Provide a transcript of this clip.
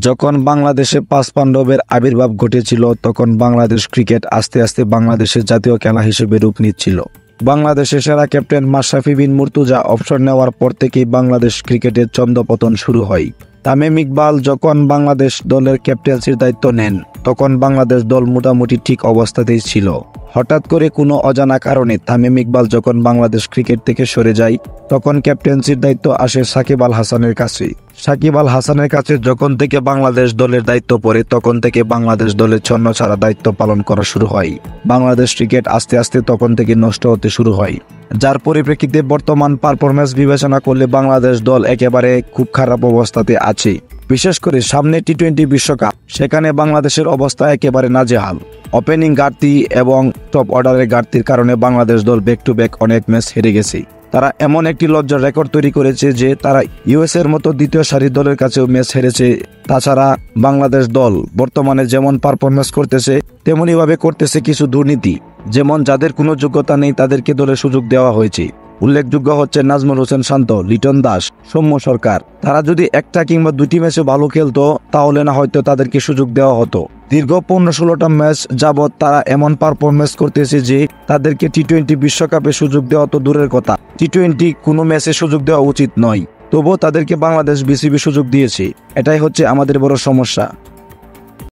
যখন বাংলাদেশে পাঁচ পাণ্ডবের আবির্ভাব ঘটেছিল তখন বাংলাদেশ ক্রিকেট আস্তে আস্তে বাংলাদেশের জাতীয় খেলা হিসেবে রূপ নিচ্ছিল। বাংলাদেশের সেরা ক্যাপ্টেন মাশরাফি বিন মুর্তজা অবসর নেওয়ার পর থেকেই বাংলাদেশ ক্রিকেটের ছন্দপতন শুরু হয়। তামিম ইকবাল যখন বাংলাদেশ দলের ক্যাপ্টেন্সির দায়িত্ব নেন তখন বাংলাদেশ দল মোটামুটি ঠিক অবস্থাতেই ছিল। হঠাৎ করে কোনো অজানা কারণে তামিম ইকবাল যখন বাংলাদেশ ক্রিকেট থেকে সরে যায় তখন ক্যাপ্টেন্সির দায়িত্ব আসে সাকিব আল হাসানের কাছে। সাকিব আল হাসানের কাছে যখন থেকে বাংলাদেশ দলের দায়িত্ব পড়ে তখন থেকে বাংলাদেশ দলের ছন্নছাড়া দায়িত্ব পালন করা শুরু হয়। বাংলাদেশ ক্রিকেট আস্তে আস্তে তখন থেকে নষ্ট হতে শুরু হয়, যার পরিপ্রেক্ষিতে বর্তমান পারফরম্যান্স বিবেচনা করলে বাংলাদেশ দল একেবারে খুব খারাপ অবস্থাতে আছে। বিশেষ করে সামনে টি-20 বিশ্বকাপ, সেখানে বাংলাদেশের অবস্থা একেবারে নাজেহাল। ওপেনিং ঘাটতি এবং টপ অর্ডারের ঘাটতির কারণে বাংলাদেশ দল ব্যাক টু ব্যাক অনেক ম্যাচ হেরে গেছে। তারা এমন একটি লজ্জার রেকর্ড তৈরি করেছে যে তারা ইউএস এর মতো দ্বিতীয় সারির দলের কাছেও ম্যাচ হেরেছে। তাছাড়া বাংলাদেশ দল বর্তমানে যেমন পারফরমেন্স করতেছে তেমনি ভাবে করতেছে কিছু দুর্নীতি, যেমন যাদের কোনো যোগ্যতা নেই তাদেরকে দলে সুযোগ দেওয়া হয়েছে। উল্লেখযোগ্য হচ্ছে নাজমুল হোসেন শান্ত, লিটন দাস, সৌম্য সরকার। তারা যদি একটা কিংবা দুটি ম্যাচে ভালো খেলতো তাহলে না হয়তো তাদেরকে সুযোগ দেওয়া হতো। দীর্ঘ 15-16টা ম্যাচ যাবৎ তারা এমন পারফরমেন্স করতেছে যে তাদেরকে টি-20 বিশ্বকাপে সুযোগ দেওয়া তো দূরের কথা, টি-20 কোনো ম্যাচে সুযোগ দেওয়া উচিত নয়। তবুও তাদেরকে বাংলাদেশ বিসিবি সুযোগ দিয়েছে। এটাই হচ্ছে আমাদের বড় সমস্যা।